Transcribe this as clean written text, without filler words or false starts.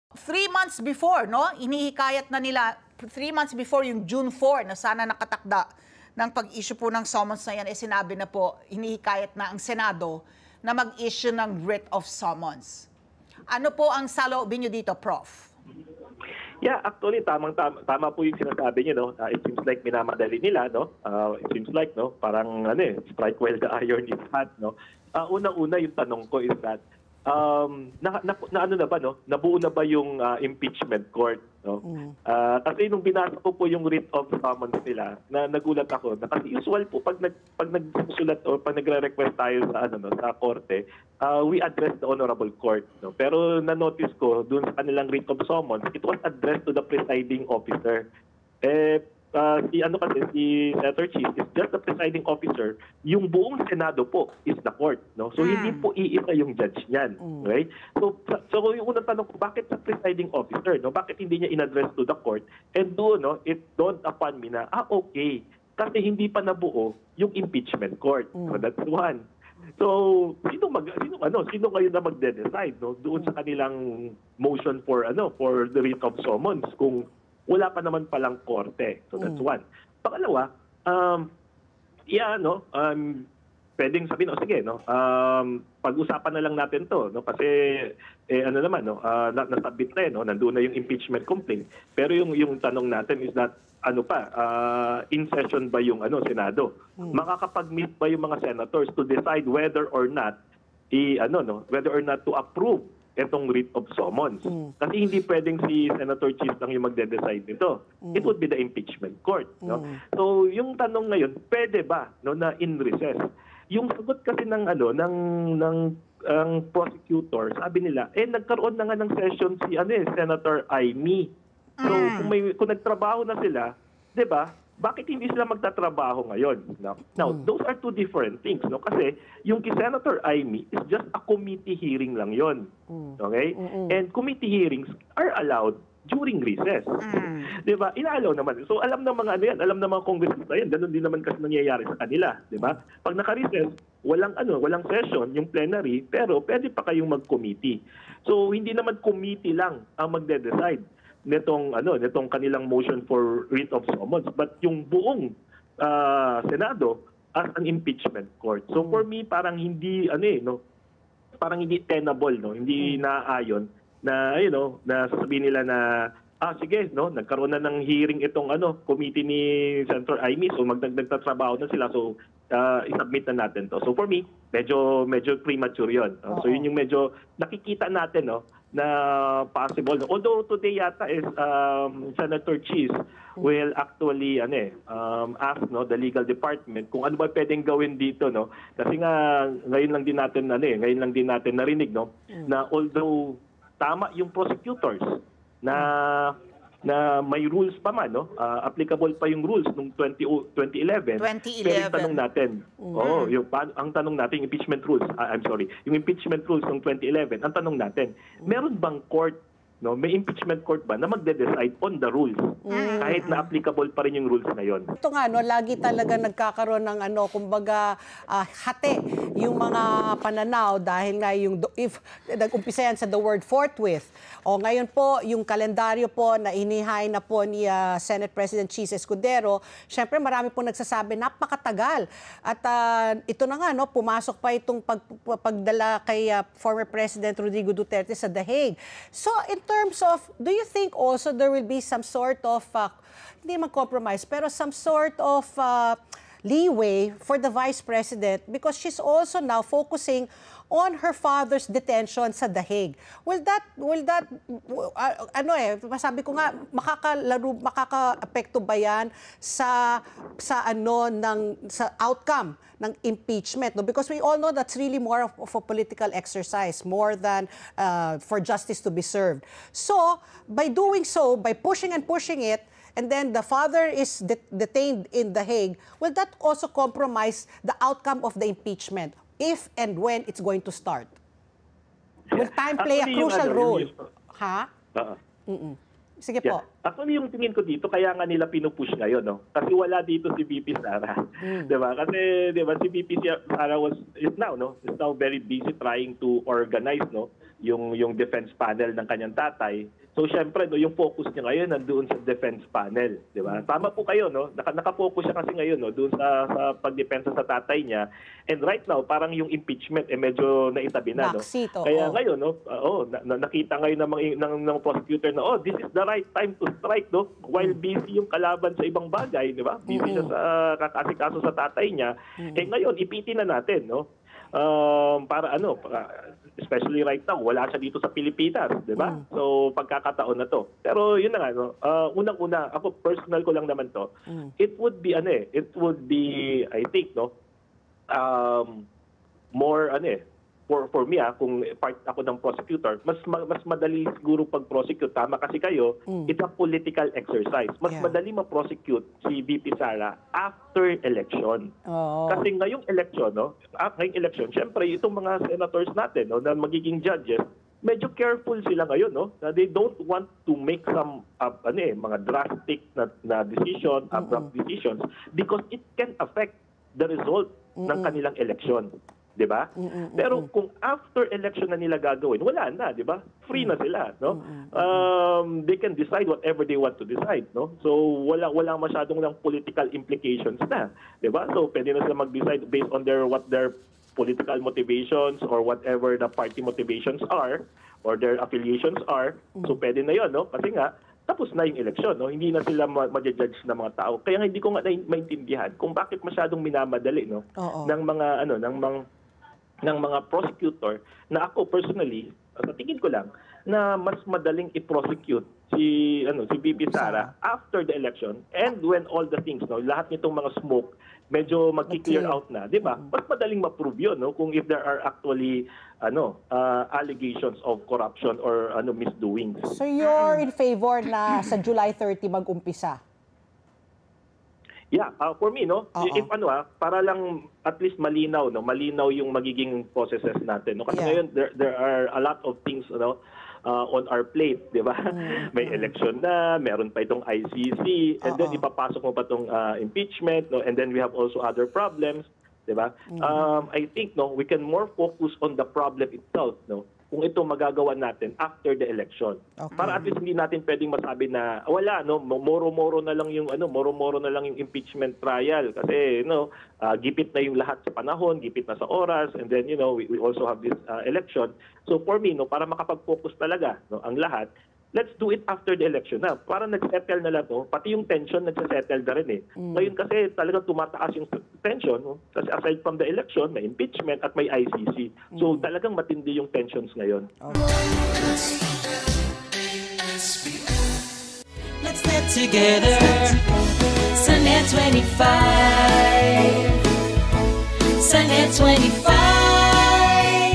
3 months before, no? Inihikayat na nila, 3 months before yung June 4 na sana nakatakda ng pag-issue po ng summons na yan, sinabi na po, inihikayat na ang Senado na mag-issue ng writ of summons. Ano po ang saloobin nyo dito, Prof? Yeah, actually, tama po yung sinasabi niyo, no? It seems like minamadali nila, no? It seems like, no? Parang, strike while the iron is hot, no? Una-una yung tanong ko is that, ano na ba, no? Nabuo na ba yung impeachment court, no? Kasi nung binasa ko po yung writ of summons nila, nagulat ako. Kasi usual po pag nagsusulat o pag nagre-request tayo sa sa korte, we address the honorable court, no? Pero na-notice ko doon sa kanilang writ of summons, it was addressed to the presiding officer. Si Senator Cheese is just the presiding officer. Yung buong Senado po is the court, no? So hindi po iisa yung judge niyan, right? So yung unang tanong ko, bakit sa presiding officer, no? Bakit hindi niya in-address to the court? And doon, no, it dawned upon me na okay, kasi hindi pa nabuo yung impeachment court. So that's one. So sino ngayon na magde-decide, no, doon sa kanilang motion for the writ of summons kung wala pa naman palang korte. So that's one. Pangalawa, pwedeng sabihin, sige, no, pag-usapan na lang natin to, no, kasi nasabit na, no, nandoon na yung impeachment complaint. Pero yung tanong natin is that in session ba yung Senado? Makakapag-meet ba yung mga senators to decide whether or not to approve itong writ of summons. Kasi hindi pwedeng si Senator Cheese lang yung magde-decide nito. It would be the impeachment court, no? So yung tanong ngayon, pwede ba, no, na in recess? Yung sagot kasi ng prosecutor, sabi nila, nagkaroon na nga ng session si Senator Amy. So kung nagtrabaho na sila, 'di ba? Bakit hindi sila magtatrabaho ngayon? Now, those are two different things, no? Kasi yung kay Senator Amy is just a committee hearing lang yon. Okay? And committee hearings are allowed during recess. 'Di ba? Inaalaw naman. So alam ng mga alam ng mga congressmen yan, ganun din naman kasi nangyayari sa kanila, 'di ba? Pag naka-recess, walang session, yung plenary, pero pwede pa kayong mag-committee. So hindi naman committee lang ang magde-decide nitong kanilang motion for writ of summons, but yung buong Senado as an impeachment court. So for me, parang hindi parang hindi tenable, no, hindi naaayon na na sasabihin nila na sige, no, nagkaroon na ng hearing itong committee ni Senator Amy, so nagtatrabaho na sila, so i-submit na natin to. So for me, medyo premature 'yon. So yun yung medyo nakikita natin, no, na possible. Although today yata is Senator Cheese will actually ask, no, the legal department kung ano ba pwedeng gawin dito, no, kasi nga ngayon lang din natin narinig, no, na although tama yung prosecutors na may rules pa man, no, applicable pa yung rules nung 2011. Pero yung tanong natin, ang tanong natin, impeachment rules, yung impeachment rules ng 2011, ang tanong natin, meron bang court, no, may impeachment court ba na magde-decide on the rules kahit na applicable pa rin yung rules na yon? Ito nga, no, lagi talaga nagkakaroon ng kumbaga hati yung mga pananaw dahil nga if nag-umpisa yan sa the word forthwith. O ngayon po, yung kalendaryo po na inihay na po ni Senate President Cheese Escudero, syempre marami po nagsasabi napakatagal. At ito na nga, no, pumasok pa itong pagdala kay former President Rodrigo Duterte sa The Hague. So in terms of, do you think also there will be some sort of, hindi mag-compromise, pero some sort of leeway for the Vice President because she's also now focusing on her father's detention sa The Hague. Will that masabi ko nga, makaka-apekto ba yan sa outcome ng impeachment, no? Because we all know that's really more of a political exercise, more than for justice to be served. So, by doing so, by pushing it, and then the father is detained in The Hague, will that also compromise the outcome of the impeachment, if and when it's going to start? Will time play a crucial role? Sige po. Actually, yung tingin ko dito, kaya nga nila pinupush ngayon, no? Kasi wala dito si VP Sara. Diba? Kasi, diba, si VP Sara is now very busy trying to organize, no, yung defense panel ng kanyang tatay. So syempre no, yung focus niya ngayon nandoon sa defense panel, di ba? Tama po kayo no. Naka-focus siya kasi ngayon no doon sa pagdepensa sa tatay niya. And right now parang yung impeachment medyo naitabi na no. Backseat, oo. Kaya ngayon no, nakita ngayon ng prosecutor na this is the right time to strike no while busy yung kalaban sa ibang bagay, di ba? Busy siya sa kakasikaso sa tatay niya. Ngayon ipitin na natin no. Para especially right now, wala siya dito sa Pilipinas, di ba? So, pagkakataon na to. Pero yun na nga, no? Unang-una, ako personal ko lang naman to, it would be, I think, no, more, for me, kung part ako ng prosecutor, mas madali siguro pag-prosecute. Tama kasi kayo, it's a political exercise. Mas madali ma-prosecute si VP Sara after election. Kasi ngayong election, syempre itong mga senators natin, no, na magiging judges, medyo careful sila ngayon, no? Na they don't want to make some mga drastic na decision, abrupt decisions because it can affect the result ng kanilang election. 'Di ba? Pero kung after election na nila gagawin, wala na, 'di ba? Free na sila, no? They can decide whatever they want to decide, no? So wala masyadong ng political implications na, 'di ba? So pwede na sila mag-decide based on what their political motivations or whatever the party motivations are or their affiliations are. So pwede na 'yon, no? Kasi nga tapos na yung eleksyon, no? Hindi na sila ma-judge ng mga tao. Kaya hindi ko nga maintindihan kung bakit masyadong minamadali, no? Ng mga prosecutor na ako personally, sa tingin ko lang, na mas madaling i-prosecute si VP Sara after the election and when all the things, no, lahat nitong mga smoke medyo mag-clear out na, 'di ba? Mas madaling ma-prove 'yon, no, kung if there are actually allegations of corruption or misdoings. So you're in favor na sa July 30 mag-umpisa? Yeah, for me, no, if para lang at least malinaw yung magiging processes natin, no, kasi ngayon there are a lot of things, on our plate, di ba? May election na, meron pa itong ICC, and then ipapasok mo pa itong impeachment, no, and then we have also other problems, di ba? I think, no, we can more focus on the problem itself, no, kung ito magagawa natin after the election. Para at least hindi natin pwedeng masabi na wala, no, moro-moro na lang yung impeachment trial kasi gipit na yung lahat sa panahon, gipit na sa oras, and then we also have this election. So for me, no, para makapag-focus talaga, no, ang lahat, let's do it after the election na. Para nag-settle na lang to, pati yung tension nagse-settle na rin eh. Ngayon kasi talagang tumataas yung tension, no? Kasi aside from the election, may impeachment at may ICC. So talagang matindi yung tensions ngayon. Let's get together Sunday 25